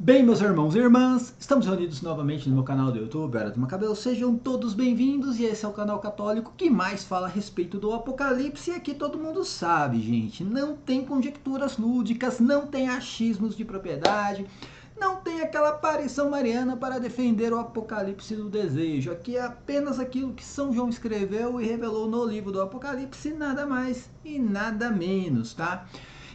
Bem, meus irmãos e irmãs, estamos reunidos novamente no meu canal do YouTube, Era do Macabeu. Sejam todos bem-vindos e esse é o canal católico que mais fala a respeito do Apocalipse. E aqui todo mundo sabe, gente, não tem conjecturas lúdicas, não tem achismos de propriedade, não tem aquela aparição mariana para defender o Apocalipse do desejo. Aqui é apenas aquilo que São João escreveu e revelou no livro do Apocalipse, nada mais e nada menos, tá?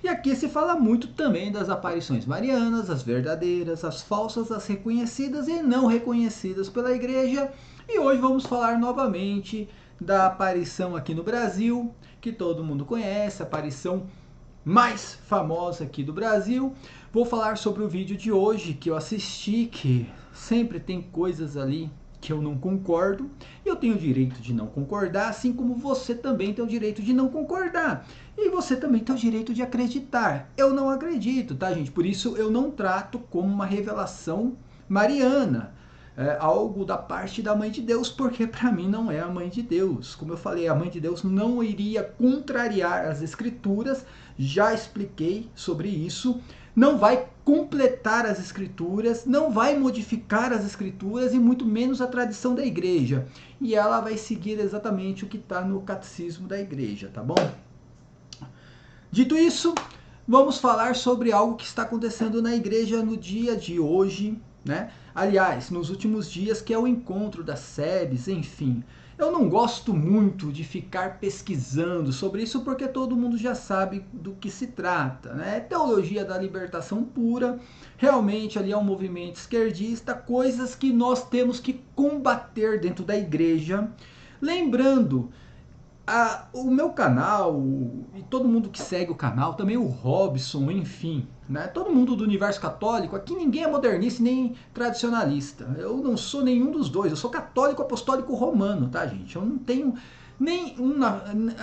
E aqui se fala muito também das aparições marianas, as verdadeiras, as falsas, as reconhecidas e não reconhecidas pela igreja. E hoje vamos falar novamente da aparição aqui no Brasil, que todo mundo conhece, a aparição mais famosa aqui do Brasil. Vou falar sobre o vídeo de hoje que eu assisti, que sempre tem coisas ali que eu não concordo. Eu tenho o direito de não concordar, assim como você também tem o direito de não concordar. E você também tem o direito de acreditar. Eu não acredito, tá, gente? Por isso eu não trato como uma revelação mariana, algo da parte da Mãe de Deus, porque para mim não é a Mãe de Deus. Como eu falei, a Mãe de Deus não iria contrariar as Escrituras, já expliquei sobre isso. Não vai completar as Escrituras, não vai modificar as Escrituras e muito menos a tradição da igreja. E ela vai seguir exatamente o que está no catecismo da igreja, tá bom? Dito isso, vamos falar sobre algo que está acontecendo na igreja no dia de hoje, né? Aliás, nos últimos dias, que é o encontro das SEBs, enfim. Eu não gosto muito de ficar pesquisando sobre isso porque todo mundo já sabe do que se trata, né? É teologia da libertação pura, realmente ali é um movimento esquerdista, coisas que nós temos que combater dentro da igreja. Lembrando, o meu canal e todo mundo que segue o canal, também o Robson, enfim, né? Todo mundo do universo católico, aqui ninguém é modernista nem tradicionalista. Eu não sou nenhum dos dois, eu sou católico apostólico romano, tá, gente? Eu não tenho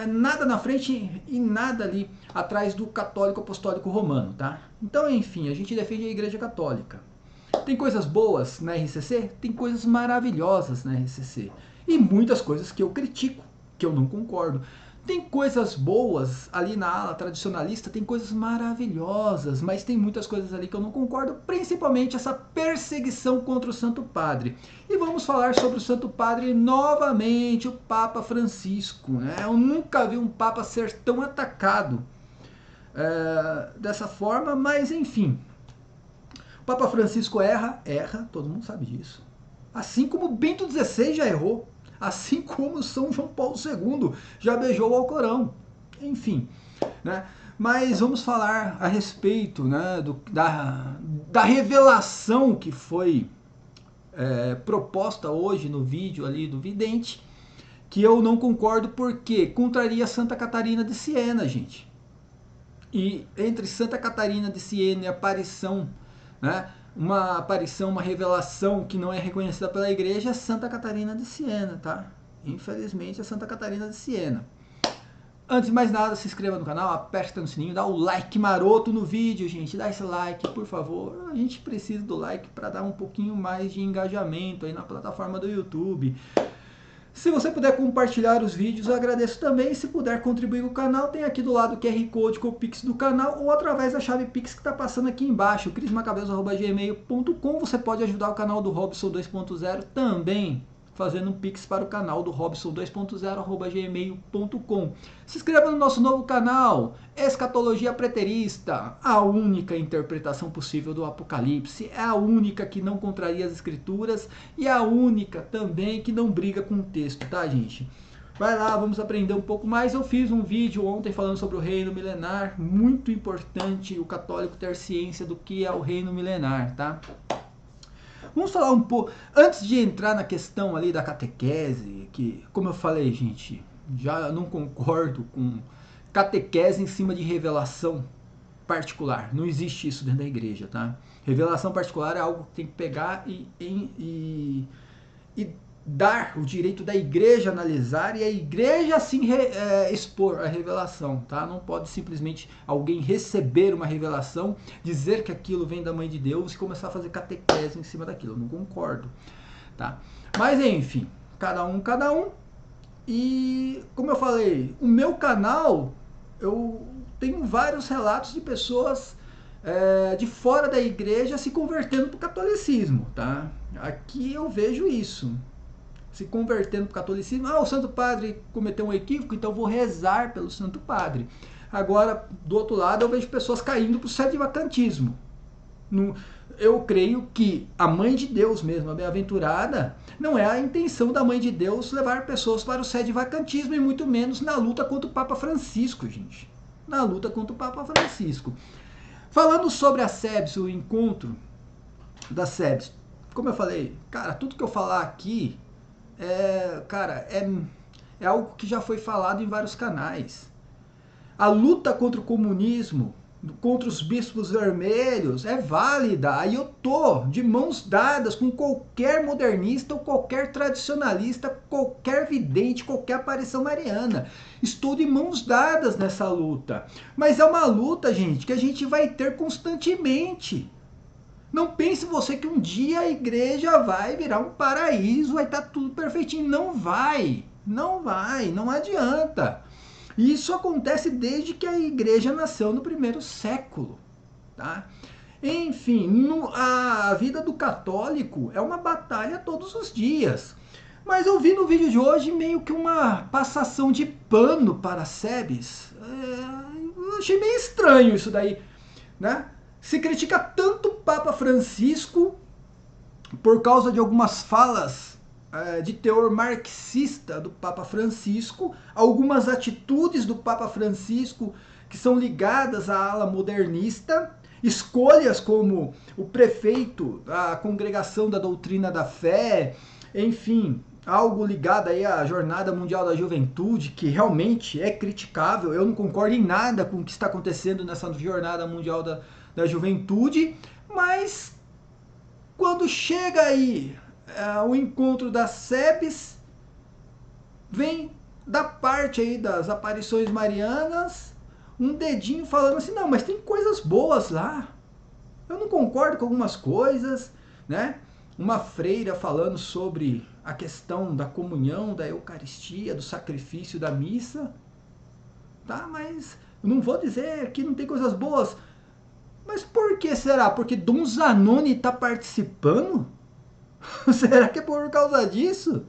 nada na frente e nada ali atrás do católico apostólico romano, tá? Então, enfim, a gente defende a Igreja Católica. Tem coisas boas na RCC? Tem coisas maravilhosas na RCC. E muitas coisas que eu critico, que eu não concordo. Tem coisas boas ali na ala tradicionalista, tem coisas maravilhosas, mas tem muitas coisas ali que eu não concordo, principalmente essa perseguição contra o Santo Padre. E vamos falar sobre o Santo Padre novamente, o Papa Francisco, né? Eu nunca vi um Papa ser tão atacado dessa forma, mas enfim. O Papa Francisco erra, todo mundo sabe disso. Assim como Bento XVI já errou. Assim como São João Paulo II já beijou o Alcorão. Enfim, né? Mas vamos falar a respeito, né, da revelação que foi proposta hoje no vídeo ali do vidente, que eu não concordo porque contraria Santa Catarina de Siena, gente. E entre Santa Catarina de Siena e a aparição, né, uma aparição, uma revelação que não é reconhecida pela igreja, é Santa Catarina de Siena, tá? Infelizmente é Santa Catarina de Siena. Antes de mais nada, se inscreva no canal, aperte no sininho, dá o like maroto no vídeo, gente. Dá esse like, por favor. A gente precisa do like para dar um pouquinho mais de engajamento aí na plataforma do YouTube. Se você puder compartilhar os vídeos, eu agradeço também. Se puder contribuir com o canal, tem aqui do lado o QR Code com o Pix do canal ou através da chave Pix que está passando aqui embaixo, crismacabelos@gmail.com. Você pode ajudar o canal do Robson 2.0 também, fazendo um Pix para o canal do Robson 2.0@gmail.com. Se inscreva no nosso novo canal, Escatologia Preterista, a única interpretação possível do Apocalipse, é a única que não contraria as Escrituras e a única também que não briga com o texto, tá, gente? Vai lá, vamos aprender um pouco mais. Eu fiz um vídeo ontem falando sobre o reino milenar, muito importante o católico ter ciência do que é o reino milenar, tá? Vamos falar um pouco, antes de entrar na questão ali da catequese, que, como eu falei, gente, já não concordo com catequese em cima de revelação particular. Não existe isso dentro da igreja, tá? Revelação particular é algo que tem que pegar e dar o direito da igreja analisar e a igreja assim expor a revelação, tá? Não pode simplesmente alguém receber uma revelação, dizer que aquilo vem da Mãe de Deus e começar a fazer catequese em cima daquilo. Eu não concordo, tá? Mas enfim, cada um. E como eu falei, o meu canal, eu tenho vários relatos de pessoas de fora da igreja se convertendo para o catolicismo, tá? Aqui eu vejo isso. Se convertendo para o catolicismo. Ah, o Santo Padre cometeu um equívoco, então vou rezar pelo Santo Padre. Agora, do outro lado, eu vejo pessoas caindo para o sedivacantismo. Eu creio que a Mãe de Deus mesmo, a bem-aventurada, não é a intenção da Mãe de Deus levar pessoas para o sedivacantismo e muito menos na luta contra o Papa Francisco, gente. Na luta contra o Papa Francisco. Falando sobre a SEBS, o encontro da SEBS, como eu falei, cara, tudo que eu falar aqui é algo que já foi falado em vários canais. A luta contra o comunismo, contra os bispos vermelhos, é válida. Aí eu tô de mãos dadas com qualquer modernista ou qualquer tradicionalista, qualquer vidente, qualquer aparição mariana. Estou de mãos dadas nessa luta. Mas é uma luta, gente, que a gente vai ter constantemente. Não pense você que um dia a igreja vai virar um paraíso, vai estar tudo perfeitinho. Não vai, não adianta. Isso acontece desde que a igreja nasceu no primeiro século, tá? Enfim, a vida do católico é uma batalha todos os dias. Mas eu vi no vídeo de hoje meio que uma passação de pano para a SEBS. Eu achei meio estranho isso daí, né? Se critica tanto o Papa Francisco por causa de algumas falas de teor marxista do Papa Francisco, algumas atitudes do Papa Francisco que são ligadas à ala modernista, escolhas como o prefeito da Congregação da Doutrina da Fé, enfim, algo ligado aí à Jornada Mundial da Juventude, que realmente é criticável. Eu não concordo em nada com o que está acontecendo nessa Jornada Mundial da Juventude, mas quando chega aí o encontro das SEBS, vem da parte aí das aparições marianas um dedinho falando assim, não, mas tem coisas boas lá. Eu não concordo com algumas coisas, né? Uma freira falando sobre a questão da comunhão, da Eucaristia, do sacrifício da missa, tá? Mas eu não vou dizer que não tem coisas boas. Mas por que será? Porque Dom Zanoni está participando? Será que é por causa disso?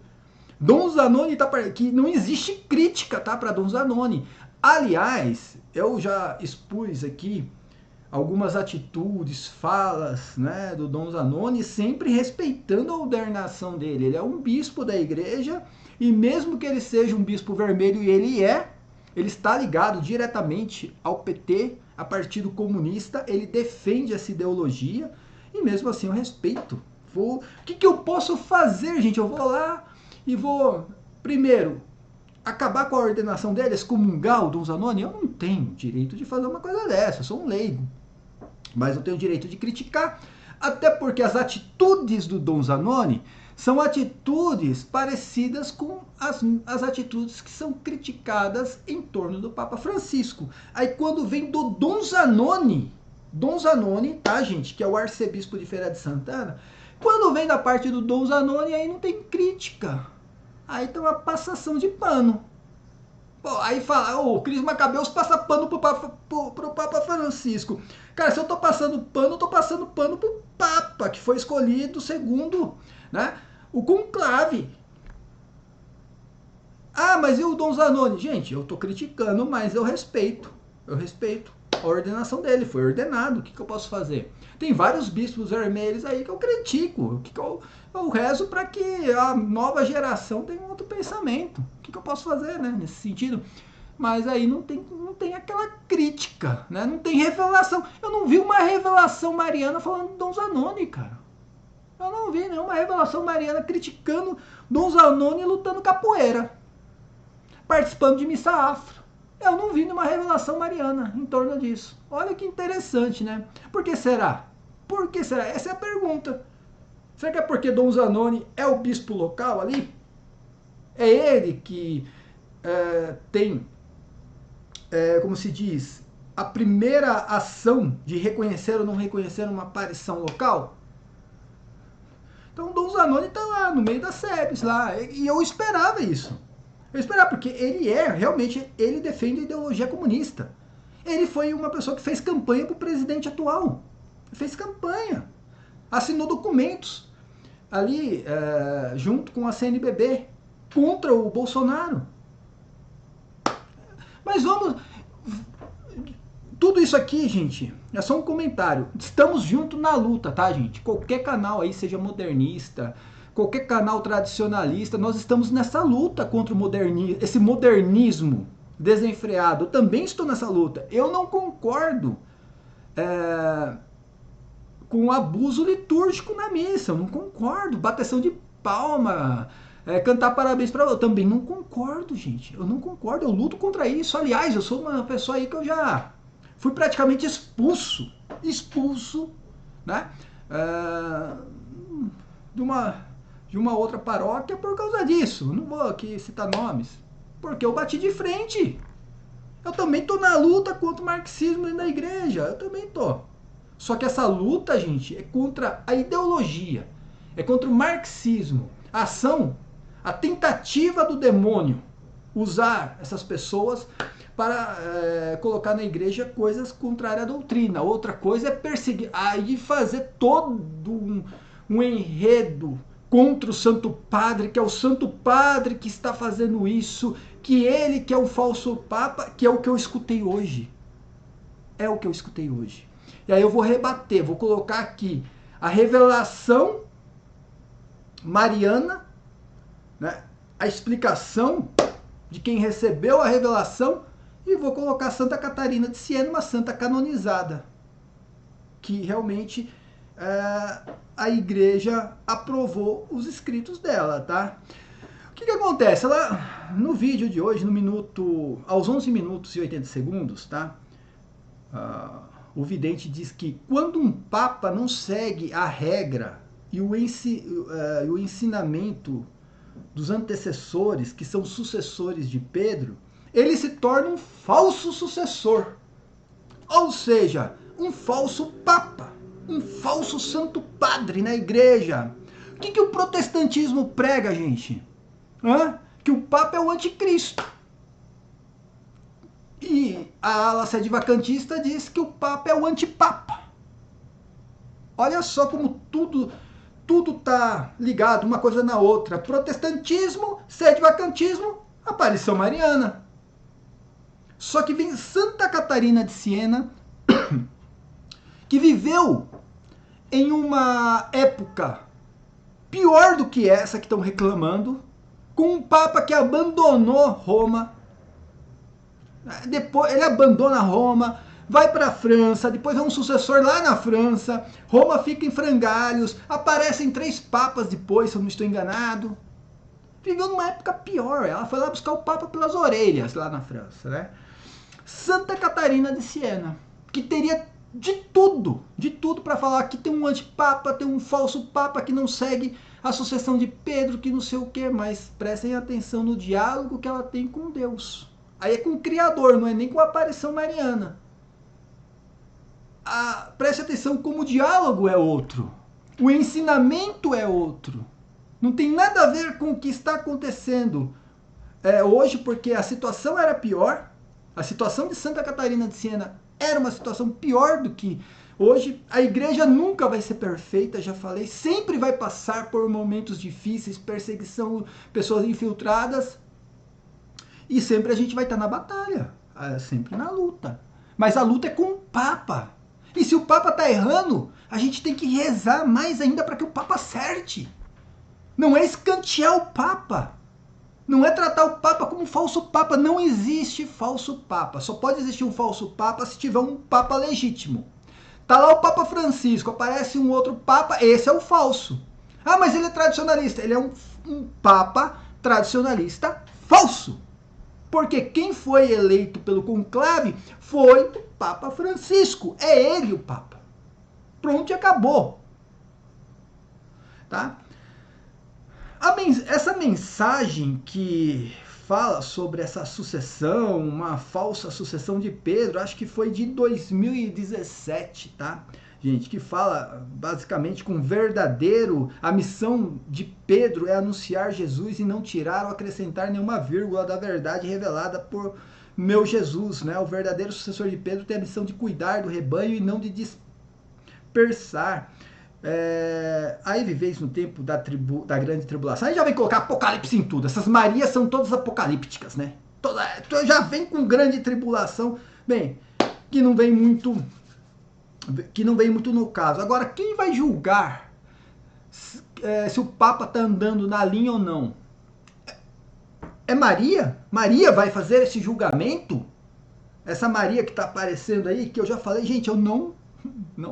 Dom Zanoni está participando. Que não existe crítica, tá, para Dom Zanoni. Aliás, eu já expus aqui algumas atitudes, falas, né, do Dom Zanoni, sempre respeitando a ordenação dele. Ele é um bispo da igreja e mesmo que ele seja um bispo vermelho, e ele está ligado diretamente ao PT, a Partido Comunista, ele defende essa ideologia e mesmo assim eu respeito. O que eu posso fazer, gente? Eu vou lá e vou, primeiro, acabar com a ordenação dele, excomungar o Dom Zanoni? Eu não tenho direito de fazer uma coisa dessa, eu sou um leigo. Mas eu tenho o direito de criticar, até porque as atitudes do Dom Zanoni são atitudes parecidas com as atitudes que são criticadas em torno do Papa Francisco. Aí quando vem do Dom Zanoni, tá, gente, que é o arcebispo de Feira de Santana, quando vem da parte do Dom Zanoni, aí não tem crítica. Aí tem uma passação de pano. Pô, aí fala, o Cris Macabeus passa pano pro Papa Francisco. Cara, se eu tô passando pano, eu tô passando pano pro Papa, que foi escolhido segundo, né, o conclave. Ah, mas e o Dom Zanoni? Gente, eu tô criticando, mas eu respeito. Eu respeito a ordenação dele, foi ordenado. O que eu posso fazer? Tem vários bispos vermelhos aí que eu critico, que eu rezo para que a nova geração tenha um outro pensamento. O que eu posso fazer, né, nesse sentido? Mas aí não tem aquela crítica, né? Não tem revelação. Eu não vi uma revelação mariana falando de Dom Zanoni, cara. Eu não vi nenhuma revelação mariana criticando Dom Zanoni lutando capoeira, participando de missa afro. Eu não vi nenhuma revelação mariana em torno disso. Olha que interessante, né? Por que será? Por que será? Essa é a pergunta. Será que é porque Dom Zanoni é o bispo local ali? É ele que tem, como se diz, a primeira ação de reconhecer ou não reconhecer uma aparição local? Então Dom Zanoni está lá, no meio das SEBS, lá. E eu esperava isso. Eu esperava, porque ele realmente, ele defende a ideologia comunista. Ele foi uma pessoa que fez campanha para o presidente atual. Fez campanha. Assinou documentos ali, junto com a CNBB, contra o Bolsonaro. Mas vamos... Tudo isso aqui, gente, é só um comentário. Estamos juntos na luta, tá, gente? Qualquer canal aí, seja modernista, qualquer canal tradicionalista, nós estamos nessa luta contra o esse modernismo desenfreado. Eu também estou nessa luta. Eu não concordo com o abuso litúrgico na missa. Eu não concordo. Bateção de palma, cantar parabéns para... Eu também não concordo, gente. Eu não concordo. Eu luto contra isso. Aliás, eu sou uma pessoa aí que eu já fui praticamente expulso, né? De uma outra paróquia por causa disso. Não vou aqui citar nomes. Porque eu bati de frente. Eu também tô na luta contra o marxismo na igreja. Eu também tô. Só que essa luta, gente, é contra a ideologia. É contra o marxismo. A ação, a tentativa do demônio usar essas pessoas para colocar na igreja coisas contrárias à doutrina. Outra coisa é perseguir, aí fazer todo um enredo contra o Santo Padre, que é o Santo Padre que está fazendo isso, que ele que é o falso Papa, que é o que eu escutei hoje. É o que eu escutei hoje. E aí eu vou rebater, vou colocar aqui a revelação mariana, né? A explicação de quem recebeu a revelação, e vou colocar Santa Catarina de Siena, uma santa canonizada, que realmente a igreja aprovou os escritos dela, tá? O que acontece? Ela, no vídeo de hoje, aos 11 minutos e 80 segundos, tá? O vidente diz que quando um papa não segue a regra e o ensinamento dos antecessores, que são sucessores de Pedro, ele se torna um falso sucessor. Ou seja, um falso papa, um falso santo padre na igreja. O que o protestantismo prega, gente? Que o papa é o anticristo. E a ala sede vacantista diz que o papa é o antipapa. Olha só como tudo está ligado uma coisa na outra. Protestantismo, sede vacantismo, aparição mariana. Só que vem Santa Catarina de Siena, que viveu em uma época pior do que essa que estão reclamando, com um papa que abandonou Roma. Depois ele abandona Roma, vai para a França, depois é um sucessor lá na França, Roma fica em frangalhos, aparecem 3 papas depois, se eu não estou enganado. Viveu numa época pior, ela foi lá buscar o papa pelas orelhas lá na França, né? Santa Catarina de Siena, que teria de tudo para falar que tem um antipapa, tem um falso papa que não segue a sucessão de Pedro, que não sei o que, mas prestem atenção no diálogo que ela tem com Deus. Aí é com o Criador, não é nem com a aparição mariana. Preste atenção como o diálogo é outro. O ensinamento é outro. Não tem nada a ver com o que está acontecendo hoje, porque a situação era pior. A situação de Santa Catarina de Siena era uma situação pior do que hoje. A igreja nunca vai ser perfeita, já falei. Sempre vai passar por momentos difíceis, perseguição, pessoas infiltradas. E sempre a gente vai estar na batalha, sempre na luta. Mas a luta é com o Papa. E se o Papa está errando, a gente tem que rezar mais ainda para que o Papa acerte. Não é escantear o Papa. Não é tratar o Papa como um falso Papa. Não existe falso Papa. Só pode existir um falso Papa se tiver um Papa legítimo. Tá lá o Papa Francisco, aparece um outro Papa, esse é o falso. Ah, mas ele é tradicionalista. Ele é um Papa tradicionalista falso. Porque quem foi eleito pelo conclave foi o Papa Francisco. É ele o Papa. Pronto e acabou. Tá? Essa mensagem que fala sobre essa sucessão, uma falsa sucessão de Pedro, acho que foi de 2017, tá? Gente, que fala basicamente com verdadeiro, a missão de Pedro é anunciar Jesus e não tirar ou acrescentar nenhuma vírgula da verdade revelada meu Jesus, né? O verdadeiro sucessor de Pedro tem a missão de cuidar do rebanho e não de dispersar. Aí viveis no tempo da grande tribulação. Aí já vem colocar Apocalipse em tudo. Essas Marias são todas apocalípticas, né? Já vem com grande tribulação. Bem, que não vem muito no caso. Agora, quem vai julgar se o Papa está andando na linha ou não? É Maria? Maria vai fazer esse julgamento? Essa Maria que está aparecendo aí, que eu já falei, gente, não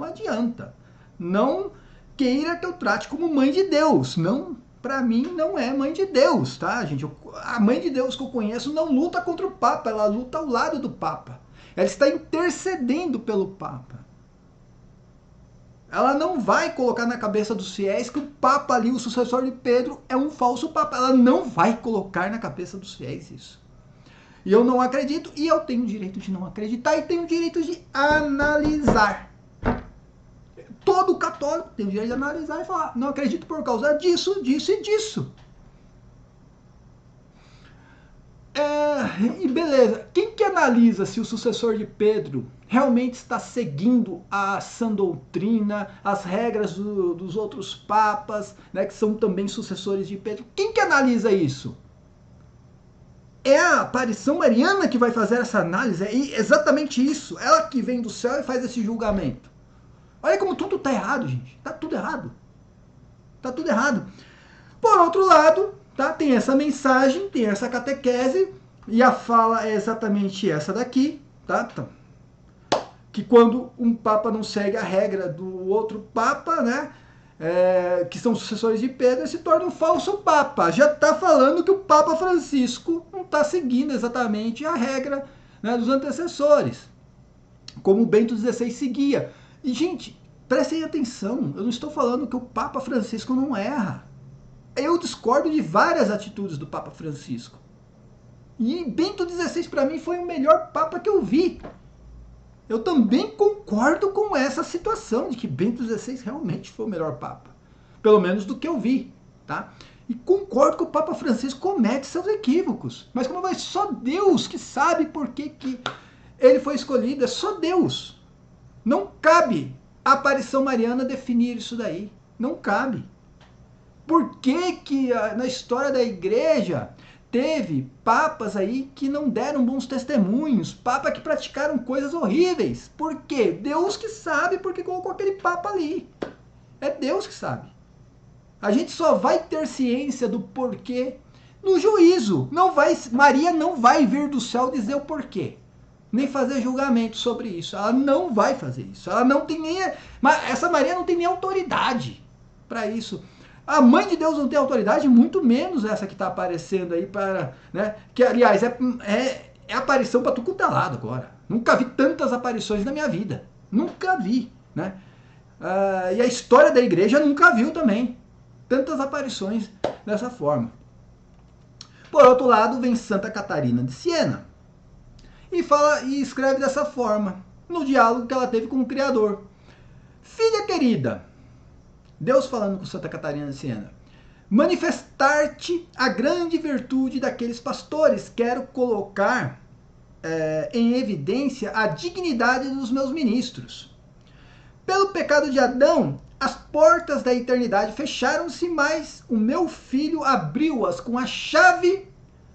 adianta. Não queira que eu trate como mãe de Deus. Não, para mim não é mãe de Deus, tá, gente? A mãe de Deus que eu conheço não luta contra o Papa, ela luta ao lado do Papa. Ela está intercedendo pelo Papa. Ela não vai colocar na cabeça dos fiéis que o Papa ali, o sucessor de Pedro, é um falso Papa. Ela não vai colocar na cabeça dos fiéis isso. E eu não acredito, e eu tenho o direito de não acreditar, e tenho o direito de analisar. Todo católico tem o direito de analisar e falar, não acredito por causa disso, disso e disso. E beleza, quem que analisa se o sucessor de Pedro realmente está seguindo a sã doutrina, as regras dos outros papas, né, que são também sucessores de Pedro? Quem que analisa isso? É a aparição mariana que vai fazer essa análise, é exatamente isso, ela que vem do céu e faz esse julgamento. Olha como tudo está errado, gente, tá tudo errado. Tá tudo errado. Por outro lado, tá, tem essa mensagem, tem essa catequese, e a fala é exatamente essa daqui, tá? Que quando um papa não segue a regra do outro papa, né, que são sucessores de Pedro, ele se torna um falso papa. Já está falando que o Papa Francisco não está seguindo exatamente a regra, né, dos antecessores, como o Bento XVI seguia. E, gente, prestem atenção, eu não estou falando que o Papa Francisco não erra. Eu discordo de várias atitudes do Papa Francisco. E Bento XVI, para mim, foi o melhor Papa que eu vi. Eu também concordo com essa situação de que Bento XVI realmente foi o melhor Papa. Pelo menos do que eu vi, tá? E concordo que o Papa Francisco comete seus equívocos. Mas como vai, só Deus que sabe por que ele foi escolhido. É só Deus. Não cabe a aparição mariana definir isso daí. Não cabe. Por que na história da igreja teve papas aí que não deram bons testemunhos, papas que praticaram coisas horríveis? Por quê? Deus que sabe porque colocou aquele papa ali. É Deus que sabe. A gente só vai ter ciência do porquê no juízo. Maria não vai vir do céu dizer o porquê, nem fazer julgamento sobre isso. Ela não vai fazer isso. Ela não tem nem... Essa Maria não tem nem autoridade para isso. A mãe de Deus não tem autoridade, muito menos essa que está aparecendo aí para, né? Que, aliás, é aparição para tudo lado agora. Nunca vi tantas aparições na minha vida. Nunca vi, né? E a história da igreja nunca viu também tantas aparições dessa forma. Por outro lado, vem Santa Catarina de Siena e escreve dessa forma, no diálogo que ela teve com o Criador. Filha querida, Deus falando com Santa Catarina de Siena, manifestar-te a grande virtude daqueles pastores. Quero colocar em evidência a dignidade dos meus ministros. Pelo pecado de Adão, as portas da eternidade fecharam-se, mas o meu filho abriu-as com a chave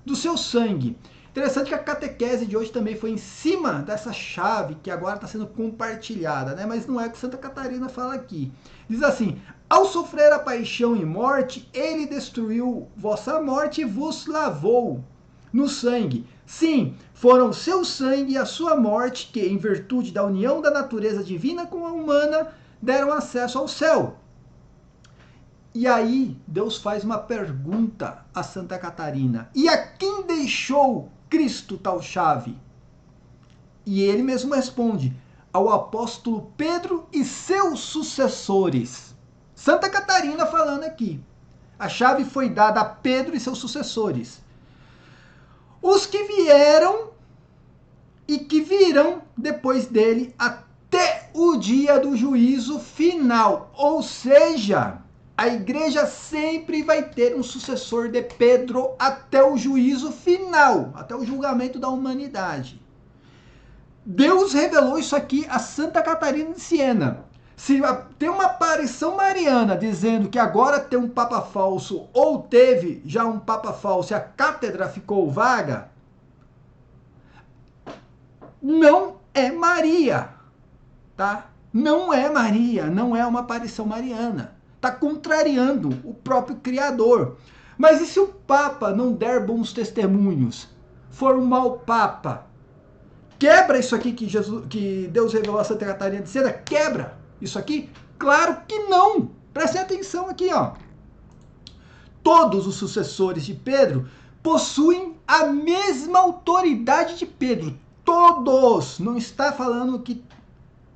do seu sangue. Interessante que a catequese de hoje também foi em cima dessa chave que agora está sendo compartilhada, né? Mas não é o que Santa Catarina fala aqui. Diz assim: ao sofrer a paixão e morte, ele destruiu vossa morte e vos lavou no sangue. Sim, foram o seu sangue e a sua morte que, em virtude da união da natureza divina com a humana, deram acesso ao céu. E aí, Deus faz uma pergunta a Santa Catarina: e a quem deixou Cristo tal chave? E ele mesmo responde: ao apóstolo Pedro e seus sucessores. Santa Catarina falando aqui. A chave foi dada a Pedro e seus sucessores. Os que vieram e que virão depois dele até o dia do juízo final. Ou seja, A igreja sempre vai ter um sucessor de Pedro até o juízo final, até o julgamento da humanidade. Deus revelou isso aqui a Santa Catarina de Siena. Se tem uma aparição mariana dizendo que agora tem um papa falso ou teve já um papa falso e a cátedra ficou vaga, não é Maria, tá? Não é Maria, não é uma aparição mariana. Está contrariando o próprio Criador. Mas e se o Papa não der bons testemunhos? For um mau Papa? Quebra isso aqui que Deus revelou a Santa Catarina de Siena? Quebra isso aqui? Claro que não. Prestem atenção aqui, ó. Todos os sucessores de Pedro possuem a mesma autoridade de Pedro. Todos. Não está falando que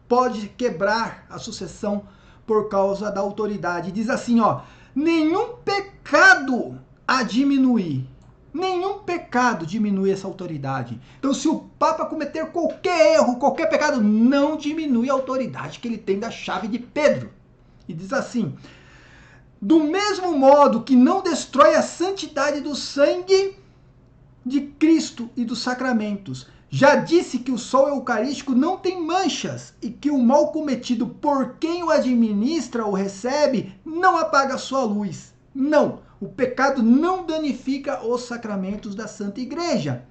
pode quebrar a sucessão por causa da autoridade. Diz assim, ó, nenhum pecado a diminuir. Nenhum pecado diminui essa autoridade. Então, se o Papa cometer qualquer erro, qualquer pecado, não diminui a autoridade que ele tem da chave de Pedro. E diz assim, do mesmo modo que não destrói a santidade do sangue de Cristo e dos sacramentos, já disse que o sol eucarístico não tem manchas e que o mal cometido por quem o administra ou recebe não apaga sua luz. Não, o pecado não danifica os sacramentos da Santa Igreja.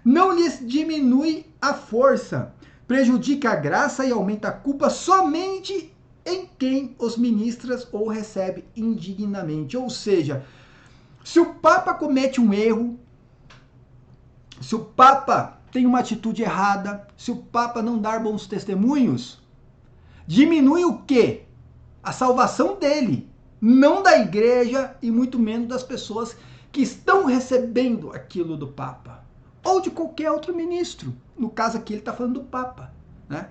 Não lhes diminui a força, prejudica a graça e aumenta a culpa somente em quem os ministra ou recebe indignamente. Ou seja, se o Papa comete um erro, se o Papa tem uma atitude errada, se o Papa não dar bons testemunhos, diminui o quê? A salvação dele, não da igreja e muito menos das pessoas que estão recebendo aquilo do Papa, ou de qualquer outro ministro. No caso aqui ele está falando do Papa, né?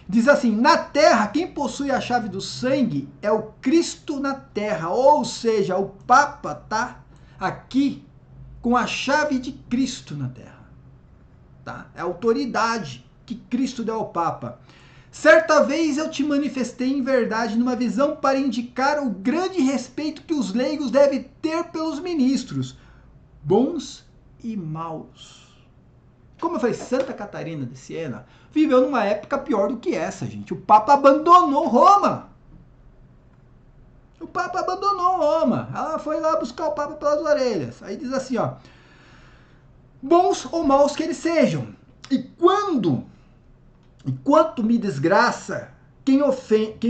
Diz assim, na terra quem possui a chave do sangue é o Cristo na terra, ou seja, o Papa está aqui com a chave de Cristo na terra. Tá? É a autoridade que Cristo deu ao Papa. Certa vez eu te manifestei em verdade numa visão para indicar o grande respeito que os leigos devem ter pelos ministros, bons e maus. Como eu falei, Santa Catarina de Siena viveu numa época pior do que essa, gente. O Papa abandonou Roma. O Papa abandonou Roma. Ela foi lá buscar o Papa pelas orelhas. Aí diz assim, ó, bons ou maus que eles sejam. E quanto me desgraça quem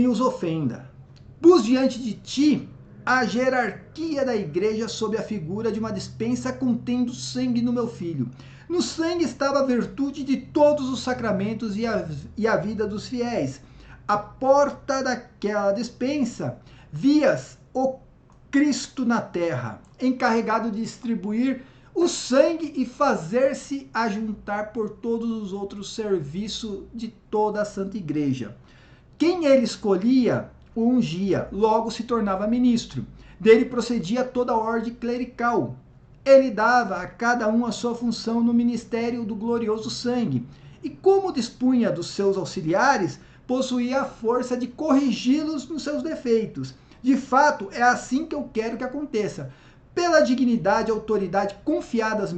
os ofenda. Pus diante de ti a jerarquia da igreja sob a figura de uma despensa contendo sangue no meu filho. No sangue estava a virtude de todos os sacramentos e a vida dos fiéis. À porta daquela despensa vias o Cristo na terra, encarregado de distribuir o sangue e fazer-se ajuntar por todos os outros serviços de toda a Santa Igreja. Quem ele escolhia, o ungia, logo se tornava ministro. Dele procedia toda a ordem clerical. Ele dava a cada um a sua função no ministério do glorioso sangue. E como dispunha dos seus auxiliares, possuía a força de corrigi-los nos seus defeitos. De fato, é assim que eu quero que aconteça. Pela dignidade e autoridade confiada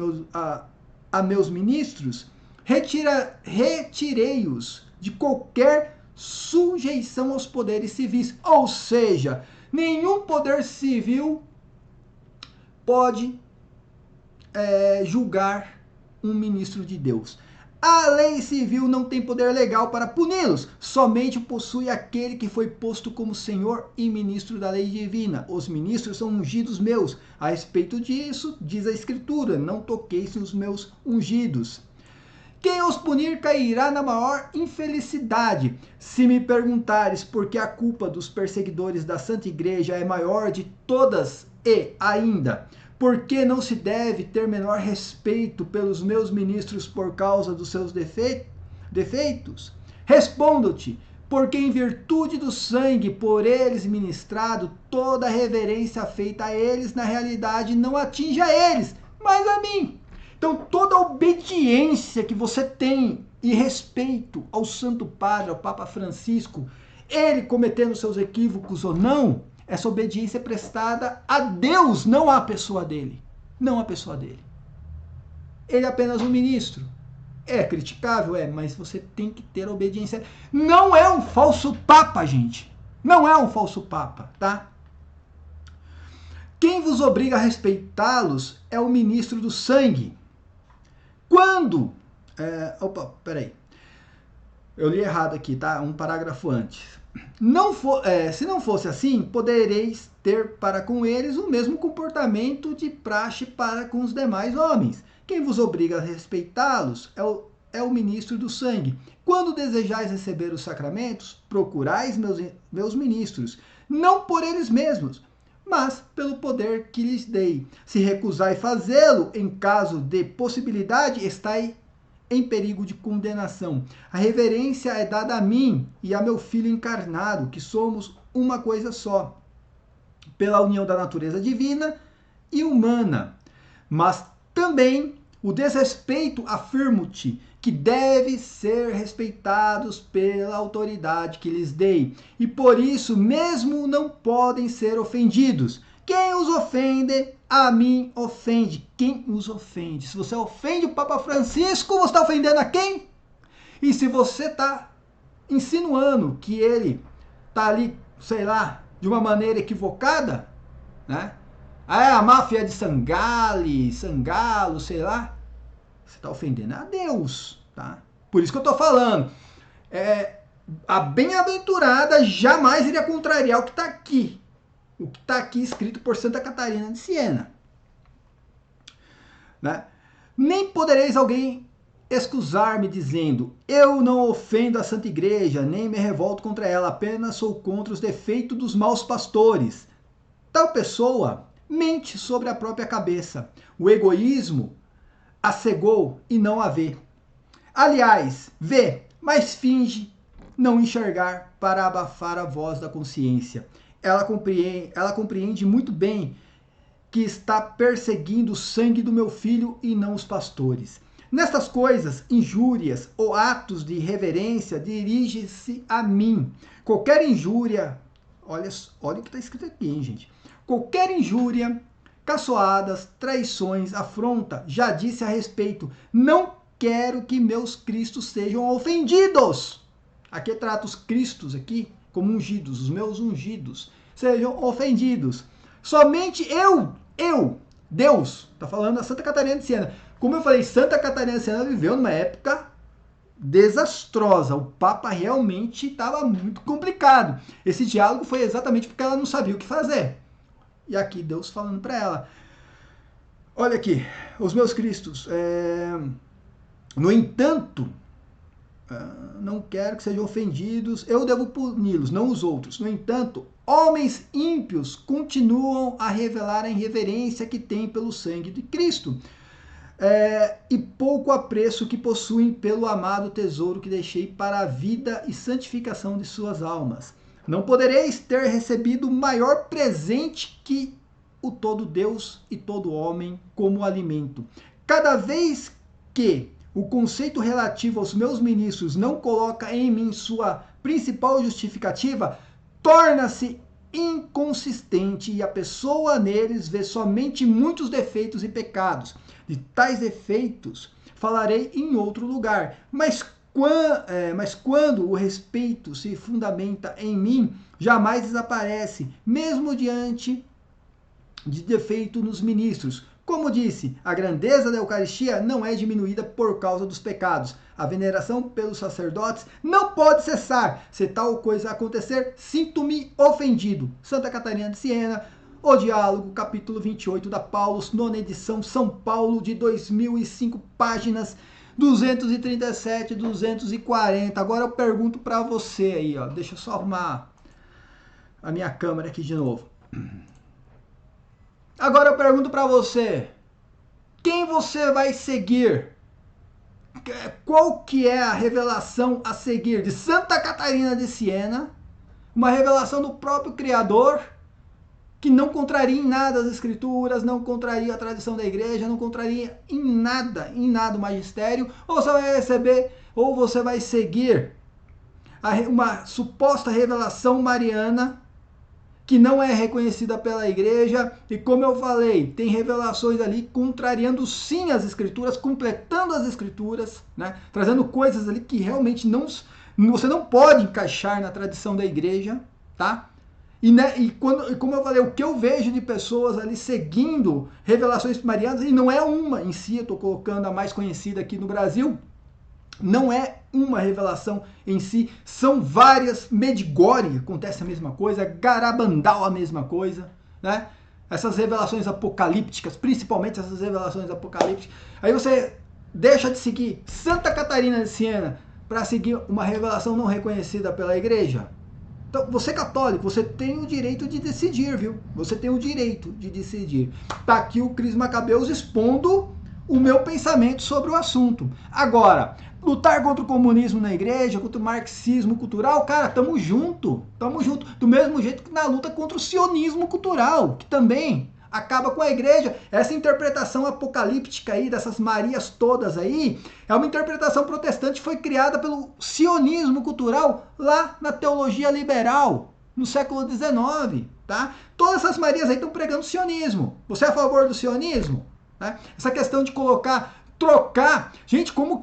a meus ministros, retirei-os de qualquer sujeição aos poderes civis. Ou seja, nenhum poder civil pode julgar um ministro de Deus. A lei civil não tem poder legal para puni-los, somente possui aquele que foi posto como senhor e ministro da lei divina. Os ministros são ungidos meus. A respeito disso, diz a Escritura, não toqueis os meus ungidos. Quem os punir cairá na maior infelicidade. Se me perguntares por que a culpa dos perseguidores da Santa Igreja é maior de todas e ainda, por que não se deve ter menor respeito pelos meus ministros por causa dos seus defeitos? Respondo-te, porque em virtude do sangue por eles ministrado, toda a reverência feita a eles, na realidade, não atinge a eles, mas a mim. Então, toda a obediência que você tem e respeito ao Santo Padre, ao Papa Francisco, ele cometendo seus equívocos ou não, Essa obediência é prestada a Deus, não à pessoa dele. Não à pessoa dele. Ele é apenas um ministro. É criticável, mas você tem que ter obediência. Não é um falso papa, gente. Não é um falso papa, tá? Quem vos obriga a respeitá-los é o ministro do sangue. Quando... peraí. Eu li errado aqui, tá? Um parágrafo antes. Se não fosse assim, podereis ter para com eles o mesmo comportamento de praxe para com os demais homens. Quem vos obriga a respeitá-los é o ministro do sangue. Quando desejais receber os sacramentos, procurais meus ministros, não por eles mesmos, mas pelo poder que lhes dei. Se recusai fazê-lo, em caso de possibilidade, estai em perigo de condenação. A reverência é dada a mim e a meu Filho encarnado, que somos uma coisa só, pela união da natureza divina e humana. Mas também o desrespeito, afirmo-te, que deve ser respeitados pela autoridade que lhes dei, e por isso mesmo não podem ser ofendidos. Quem os ofende, a mim ofende. Quem os ofende? Se você ofende o Papa Francisco, você está ofendendo a quem? E se você está insinuando que ele está ali, sei lá, de uma maneira equivocada, né? A máfia de Sangalo, sei lá, você está ofendendo a Deus, tá? Por isso que eu estou falando. A bem-aventurada jamais iria contrariar o que está aqui. O que está aqui escrito por Santa Catarina de Siena. Né? Nem podereis alguém excusar-me dizendo, eu não ofendo a Santa Igreja, nem me revolto contra ela, apenas sou contra os defeitos dos maus pastores. Tal pessoa mente sobre a própria cabeça. O egoísmo a cegou e não a vê. Aliás, vê, mas finge não enxergar para abafar a voz da consciência. Ela compreende muito bem que está perseguindo o sangue do meu filho e não os pastores. Nestas coisas, injúrias ou atos de irreverência, dirige-se a mim. Qualquer injúria, olha o que está escrito aqui, hein, gente. Qualquer injúria, caçoadas, traições, afronta, já disse a respeito, não quero que meus cristos sejam ofendidos. Aqui trata os cristos aqui como ungidos, os meus ungidos, sejam ofendidos. Somente eu, Deus, está falando a Santa Catarina de Siena. Como eu falei, Santa Catarina de Siena viveu numa época desastrosa. O Papa realmente estava muito complicado. Esse diálogo foi exatamente porque ela não sabia o que fazer. E aqui Deus falando para ela, olha aqui, os meus cristos, no entanto, não quero que sejam ofendidos, eu devo puni-los, não os outros. No entanto, homens ímpios continuam a revelar a irreverência que têm pelo sangue de Cristo e pouco apreço que possuem pelo amado tesouro que deixei para a vida e santificação de suas almas. Não podereis ter recebido maior presente que o todo Deus e todo homem como alimento. Cada vez que o conceito relativo aos meus ministros não coloca em mim sua principal justificativa, torna-se inconsistente e a pessoa neles vê somente muitos defeitos e pecados. De tais defeitos falarei em outro lugar, mas quando o respeito se fundamenta em mim, jamais desaparece, mesmo diante de defeito nos ministros. Como disse, a grandeza da Eucaristia não é diminuída por causa dos pecados. A veneração pelos sacerdotes não pode cessar. Se tal coisa acontecer, sinto-me ofendido. Santa Catarina de Siena, O Diálogo, capítulo 28 da Paulus, nona edição, São Paulo, de 2005, páginas 237, 240. Agora eu pergunto para você aí, ó. Deixa eu só arrumar a minha câmera aqui de novo. Agora eu pergunto para você, quem você vai seguir? Qual que é a revelação a seguir de Santa Catarina de Siena? Uma revelação do próprio Criador, que não contraria em nada as Escrituras, não contraria a tradição da igreja, não contraria em nada o magistério, ou você vai receber, ou você vai seguir uma suposta revelação mariana, que não é reconhecida pela igreja, e como eu falei, tem revelações ali contrariando sim as escrituras, completando as escrituras, né? Trazendo coisas ali que realmente você não pode encaixar na tradição da igreja, tá? E, né, como eu falei, o que eu vejo de pessoas ali seguindo revelações marianas, e não é uma em si, eu estou colocando a mais conhecida aqui no Brasil, não é uma revelação em si, são várias. Medjugorje acontece a mesma coisa, Garabandal a mesma coisa, né? Essas revelações apocalípticas, principalmente essas revelações apocalípticas. Aí você deixa de seguir Santa Catarina de Siena para seguir uma revelação não reconhecida pela igreja. Então, você católico, você tem o direito de decidir, viu? Você tem o direito de decidir. Tá aqui o Cris Macabeus expondo o meu pensamento sobre o assunto. Agora, lutar contra o comunismo na igreja, contra o marxismo cultural, cara, tamo junto. Tamo junto. Do mesmo jeito que na luta contra o sionismo cultural, que também acaba com a igreja. Essa interpretação apocalíptica aí, dessas Marias todas aí, é uma interpretação protestante, foi criada pelo sionismo cultural lá na teologia liberal, no século XIX, tá? Todas essas Marias aí estão pregando sionismo. Você é a favor do sionismo? Né? Essa questão de trocar. Gente, como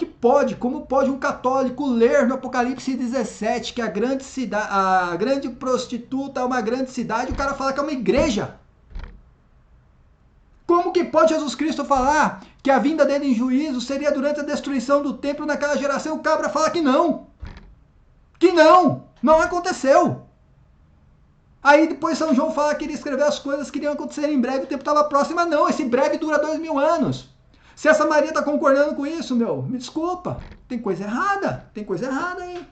pode um católico ler no Apocalipse 17 que a grande prostituta é uma grande cidade, o cara fala que é uma igreja? Como que pode Jesus Cristo falar que a vinda dele em juízo seria durante a destruição do templo naquela geração? O cabra fala que não. Que não aconteceu. Aí depois São João fala que ele escreveu as coisas que iriam acontecer em breve, o tempo estava próximo. Mas não, esse breve dura 2000 anos. Se essa Maria está concordando com isso, me desculpa. Tem coisa errada aí.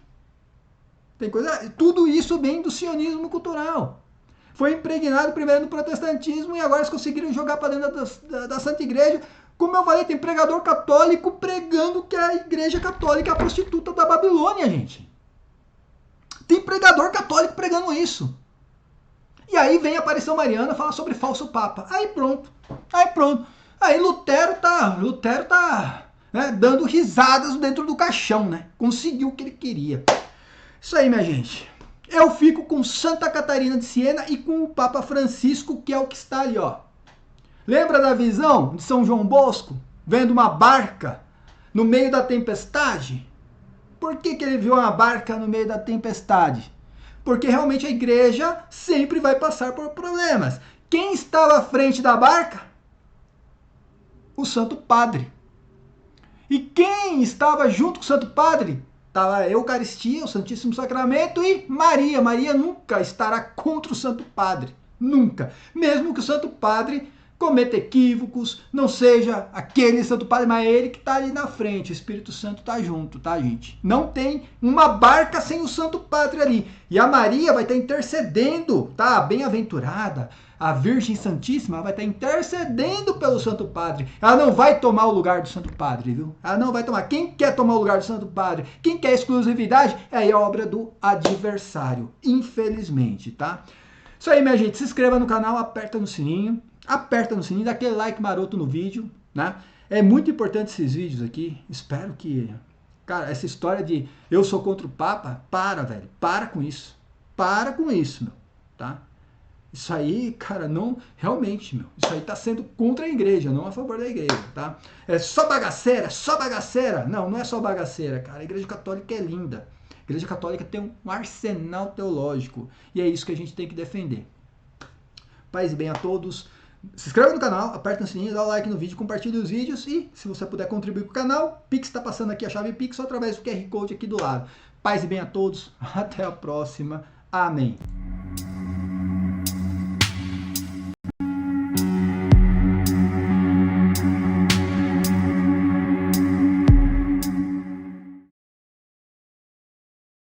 Tudo isso vem do sionismo cultural. Foi impregnado primeiro no protestantismo e agora eles conseguiram jogar para dentro da Santa Igreja. Como eu falei, tem pregador católico pregando que a Igreja Católica é a prostituta da Babilônia, gente. Tem pregador católico pregando isso. E aí vem a aparição mariana falar sobre falso papa. Aí pronto. Aí Lutero tá né, dando risadas dentro do caixão, né? Conseguiu o que ele queria. Isso aí, minha gente. Eu fico com Santa Catarina de Siena e com o Papa Francisco, que é o que está ali, ó. Lembra da visão de São João Bosco? Vendo uma barca no meio da tempestade? Por que ele viu uma barca no meio da tempestade? Porque realmente a igreja sempre vai passar por problemas. Quem estava à frente da barca? O Santo Padre. E quem estava junto com o Santo Padre? Estava a Eucaristia, o Santíssimo Sacramento e Maria. Maria nunca estará contra o Santo Padre. Nunca. Mesmo que o Santo Padre cometa equívocos, não seja aquele Santo Padre, mas é ele que está ali na frente. O Espírito Santo está junto, tá, gente? Não tem uma barca sem o Santo Padre ali. E a Maria vai estar intercedendo, tá? Bem-aventurada, a Virgem Santíssima vai estar intercedendo pelo Santo Padre. Ela não vai tomar o lugar do Santo Padre, viu? Ela não vai tomar. Quem quer tomar o lugar do Santo Padre? Quem quer exclusividade? É aí a obra do adversário, infelizmente, tá? Isso aí, minha gente. Se inscreva no canal, aperta no sininho, dá aquele like maroto no vídeo, né? É muito importante esses vídeos aqui. Espero que... Cara, essa história de eu sou contra o Papa, velho. Para com isso. Para com isso, meu. Tá? Isso aí, cara, não... Realmente, meu. Isso aí tá sendo contra a igreja, não a favor da igreja, tá? É só bagaceira, só bagaceira. Não, não é só bagaceira, cara. A igreja católica é linda. A igreja católica tem um arsenal teológico. E é isso que a gente tem que defender. Paz e bem a todos. Se inscreva no canal, aperta no sininho, dá o like no vídeo, compartilhe os vídeos e se você puder contribuir com o canal, Pix está passando aqui a chave Pix ou através do QR Code aqui do lado. Paz e bem a todos, até a próxima. Amém.